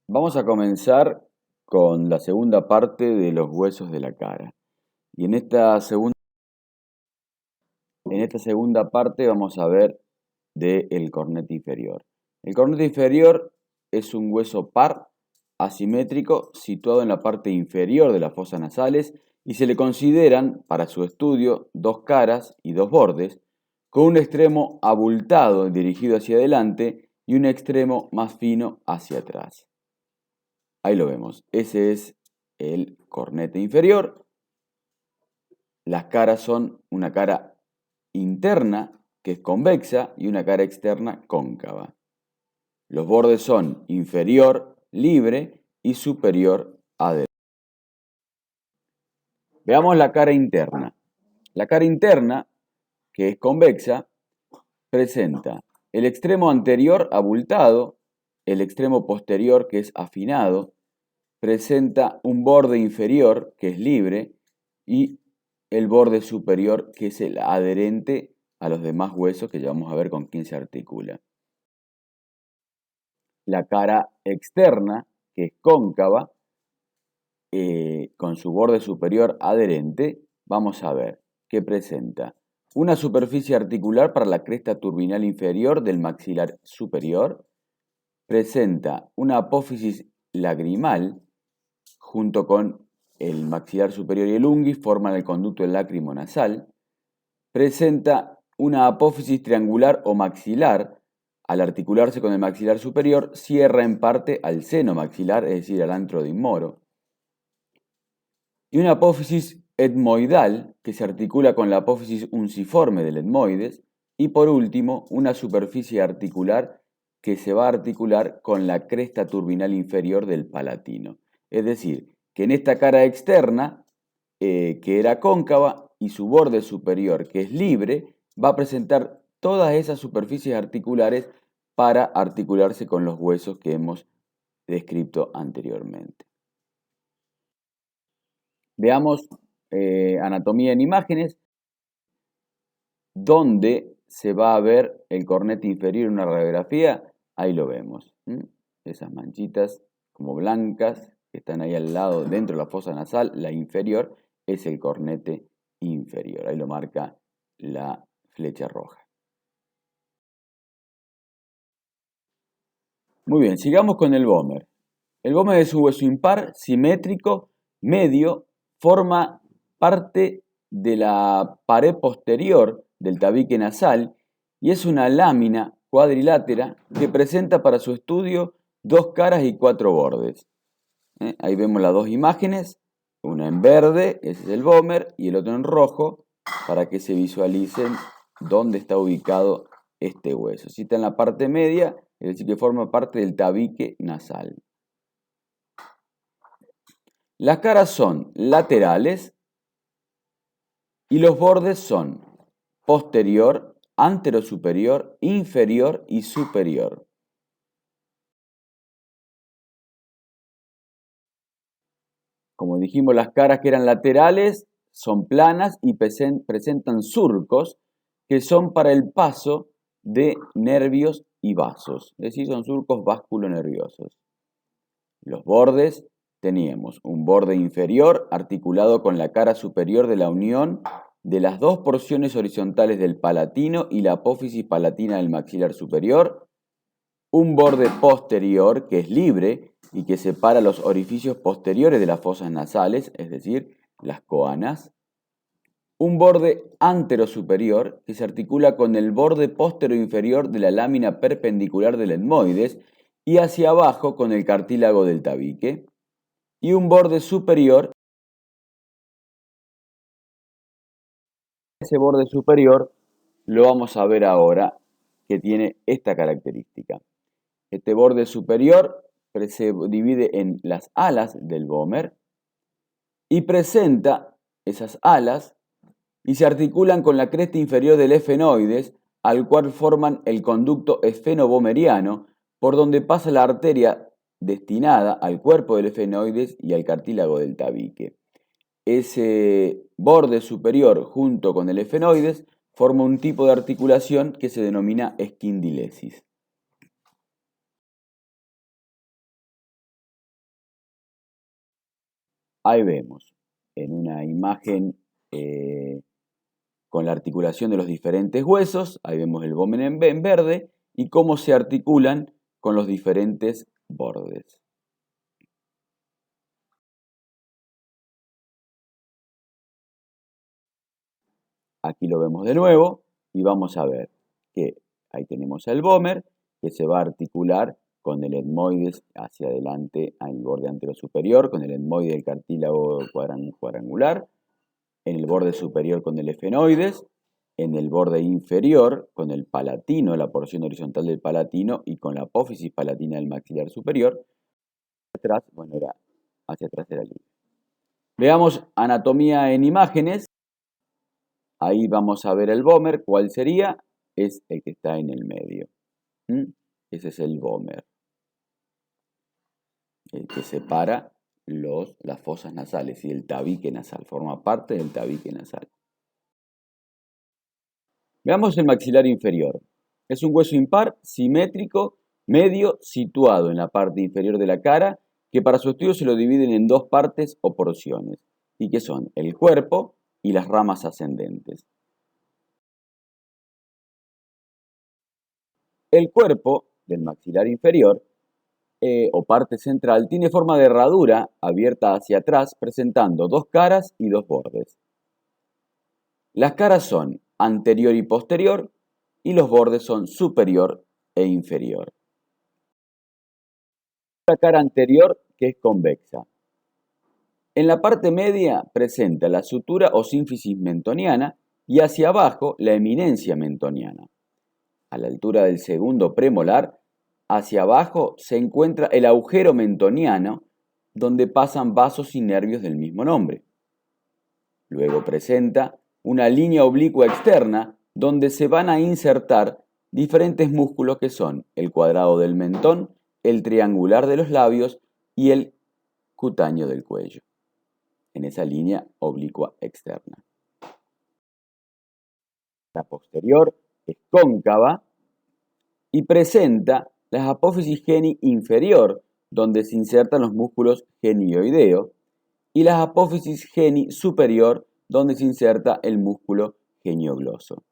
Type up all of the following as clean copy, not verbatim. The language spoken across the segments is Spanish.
Vamos a comenzar con la segunda parte de los huesos de la cara. Y en esta segunda parte vamos a ver del cornete inferior. El cornete inferior es un hueso par, asimétrico, situado en la parte inferior de las fosas nasales y se le consideran, para su estudio, dos caras y dos bordes, con un extremo abultado dirigido hacia adelante y un extremo más fino hacia atrás. Ahí lo vemos. Ese es el cornete inferior. Las caras son una cara interna, que es convexa, y una cara externa, cóncava. Los bordes son inferior, libre, y superior, adherente. Veamos la cara interna. La cara interna, que es convexa, presenta el extremo anterior abultado, el extremo posterior, que es afinado, presenta un borde inferior, que es libre, y el borde superior, que es el adherente a los demás huesos, que ya vamos a ver con quién se articula. La cara externa, que es cóncava, con su borde superior adherente, vamos a ver que presenta una superficie articular para la cresta turbinal inferior del maxilar superior, presenta una apófisis lagrimal, junto con el maxilar superior y el unguis, forman el conducto lacrimonasal, presenta una apófisis triangular o maxilar. Al articularse con el maxilar superior, cierra en parte al seno maxilar, es decir, al antro de Moro. Y una apófisis etmoidal, que se articula con la apófisis unciforme del etmoides. Y por último, una superficie articular que se va a articular con la cresta turbinal inferior del palatino. Es decir, que en esta cara externa, que era cóncava, y su borde superior, que es libre, va a presentar todas esas superficies articulares para articularse con los huesos que hemos descrito anteriormente. Veamos anatomía en imágenes, donde se va a ver el cornete inferior en una radiografía. Ahí lo vemos. Esas manchitas como blancas que están ahí al lado, dentro de la fosa nasal, la inferior, es el cornete inferior. Ahí lo marca la flecha roja. Muy bien, sigamos con el vómer. El vómer es un hueso impar, simétrico, medio, forma parte de la pared posterior del tabique nasal y es una lámina cuadrilátera que presenta para su estudio dos caras y cuatro bordes. Ahí vemos las dos imágenes, una en verde, ese es el vómer, y el otro en rojo, para que se visualicen dónde está ubicado este hueso. Si está en la parte media, es decir, que forma parte del tabique nasal. Las caras son laterales y los bordes son posterior, anterosuperior, inferior y superior. Como dijimos, las caras que eran laterales son planas y presentan surcos que son para el paso de nervios y vasos, es decir, son surcos vasculonerviosos. Los bordes, teníamos un borde inferior articulado con la cara superior de la unión de las dos porciones horizontales del palatino y la apófisis palatina del maxilar superior, un borde posterior que es libre y que separa los orificios posteriores de las fosas nasales, es decir, las coanas, un borde anterosuperior que se articula con el borde posterior inferior de la lámina perpendicular del etmoides y hacia abajo con el cartílago del tabique, y un borde superior. Ese borde superior lo vamos a ver ahora, que tiene esta característica. Este borde superior se divide en las alas del vómer y presenta esas alas y se articulan con la cresta inferior del efenoides, al cual forman el conducto esfenovomeriano, por donde pasa la arteria destinada al cuerpo del efenoides y al cartílago del tabique. Ese borde superior junto con el efenoides forma un tipo de articulación que se denomina esquindilesis. ahí vemos en una imagen con la articulación de los diferentes huesos, ahí vemos el vomer en verde y cómo se articulan con los diferentes bordes. Aquí lo vemos de nuevo y vamos a ver que ahí tenemos el vomer que se va a articular con el etmoides hacia adelante al borde anterosuperior, con el etmoide del cartílago cuadrangular, en el borde superior con el efenoides, en el borde inferior con el palatino, la porción horizontal del palatino y con la apófisis palatina del maxilar superior. Atrás, bueno, hacia atrás era libre. Veamos anatomía en imágenes. Ahí vamos a ver el vomer. ¿Cuál sería? Es el que está en el medio. Ese es el vomer, el que separa las fosas nasales y el tabique nasal. Forma parte del tabique nasal. Veamos el maxilar inferior. Es un hueso impar, simétrico, medio, situado en la parte inferior de la cara, que para su estudio se lo dividen en dos partes o porciones, y que son el cuerpo y las ramas ascendentes. El cuerpo del maxilar inferior, o parte central, tiene forma de herradura abierta hacia atrás, presentando dos caras y dos bordes. Las caras son anterior y posterior, y los bordes son superior e inferior. La cara anterior, que es convexa. En la parte media presenta la sutura o sínfisis mentoniana y hacia abajo la eminencia mentoniana. A la altura del segundo premolar, hacia abajo se encuentra el agujero mentoniano, donde pasan vasos y nervios del mismo nombre. Luego presenta una línea oblicua externa, donde se van a insertar diferentes músculos que son el cuadrado del mentón, el triangular de los labios y el cutáneo del cuello, en esa línea oblicua externa. La posterior es cóncava y presenta las apófisis geni inferior, donde se insertan los músculos genioideo, y las apófisis geni superior, donde se inserta el músculo geniogloso.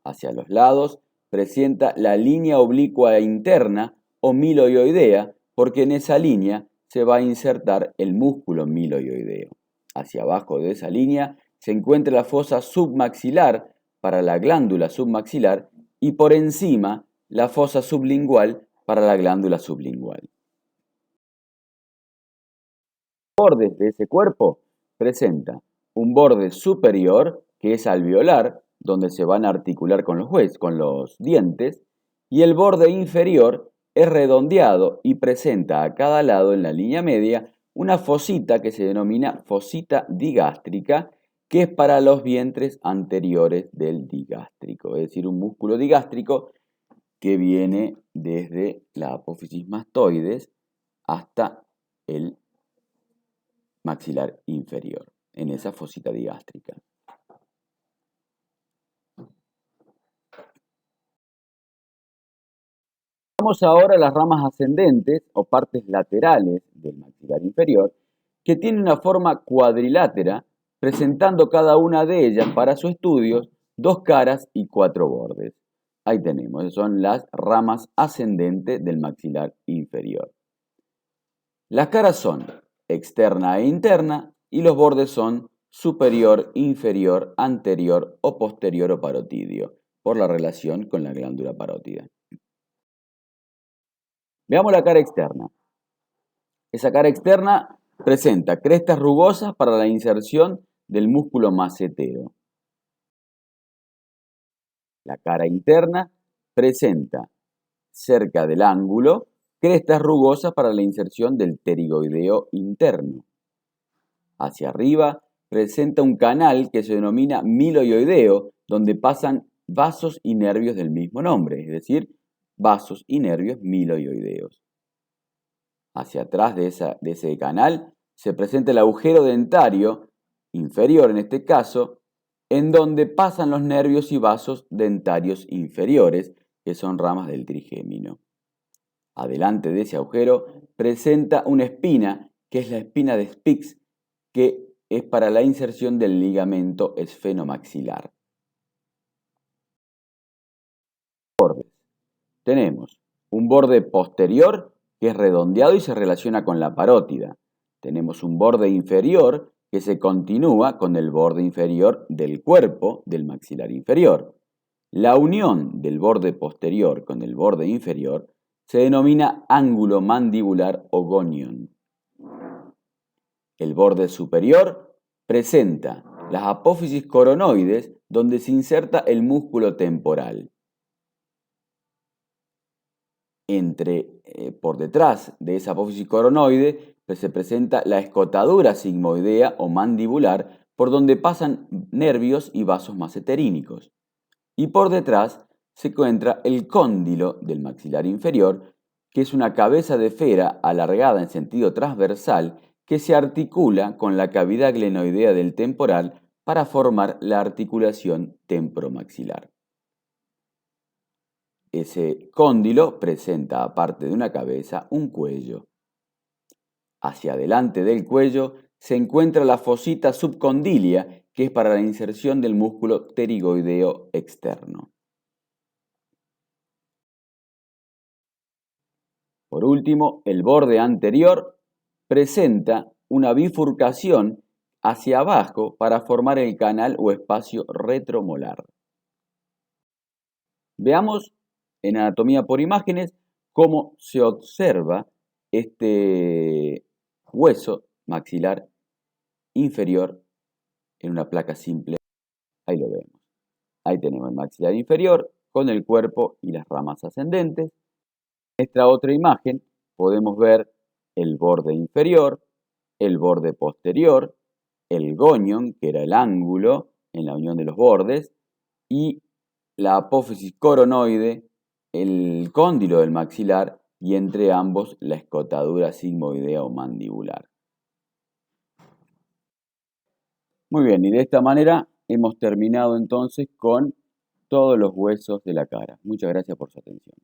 Hacia los lados presenta la línea oblicua interna o miloioidea, porque en esa línea se va a insertar el músculo miloioideo. Hacia abajo de esa línea se encuentra la fosa submaxilar para la glándula submaxilar y por encima la fosa sublingual para la glándula sublingual. Los bordes de ese cuerpo presenta un borde superior que es alveolar, donde se van a articular con los huesos, con los dientes, y el borde inferior es redondeado y presenta a cada lado en la línea media una fosita que se denomina fosita digástrica, que es para los vientres anteriores del digástrico, es decir, un músculo digástrico que viene desde la apófisis mastoides hasta el maxilar inferior, en esa fosita digástrica. Vamos ahora a las ramas ascendentes o partes laterales del maxilar inferior, que tienen una forma cuadrilátera, presentando cada una de ellas para su estudio dos caras y cuatro bordes. Ahí tenemos, esas son las ramas ascendentes del maxilar inferior. Las caras son externa e interna y los bordes son superior, inferior, anterior o posterior o parotidio, por la relación con la glándula parótida. Veamos la cara externa. Esa cara externa presenta crestas rugosas para la inserción del músculo macetero. La cara interna presenta, cerca del ángulo, crestas rugosas para la inserción del pterigoideo interno. Hacia arriba presenta un canal que se denomina miloioideo, donde pasan vasos y nervios del mismo nombre, es decir, vasos y nervios miloioideos. Hacia atrás de ese canal se presenta el agujero dentario, inferior en este caso, en donde pasan los nervios y vasos dentarios inferiores, que son ramas del trigémino. Adelante de ese agujero presenta una espina, que es la espina de Spix, que es para la inserción del ligamento esfenomaxilar. Bordes. Tenemos un borde posterior que es redondeado y se relaciona con la parótida. Tenemos un borde inferior que se continúa con el borde inferior del cuerpo del maxilar inferior. La unión del borde posterior con el borde inferior se denomina ángulo mandibular o gonion. El borde superior presenta las apófisis coronoides donde se inserta el músculo temporal. Por detrás de esa apófisis coronoide se presenta la escotadura sigmoidea o mandibular por donde pasan nervios y vasos maseterínicos. Y por detrás se encuentra el cóndilo del maxilar inferior, que es una cabeza de esfera alargada en sentido transversal que se articula con la cavidad glenoidea del temporal para formar la articulación temporomaxilar. Ese cóndilo presenta, aparte de una cabeza, un cuello. Hacia adelante del cuello se encuentra la fosita subcondilia, que es para la inserción del músculo pterigoideo externo. Por último, el borde anterior presenta una bifurcación hacia abajo para formar el canal o espacio retromolar. Veamos en anatomía por imágenes cómo se observa este hueso maxilar inferior en una placa simple. Ahí lo vemos. Ahí tenemos el maxilar inferior con el cuerpo y las ramas ascendentes. En esta otra imagen podemos ver el borde inferior, el borde posterior, el gonion, que era el ángulo en la unión de los bordes, y la apófisis coronoide, el cóndilo del maxilar y entre ambos la escotadura sigmoidea o mandibular. Muy bien, y de esta manera hemos terminado entonces con todos los huesos de la cara. Muchas gracias por su atención.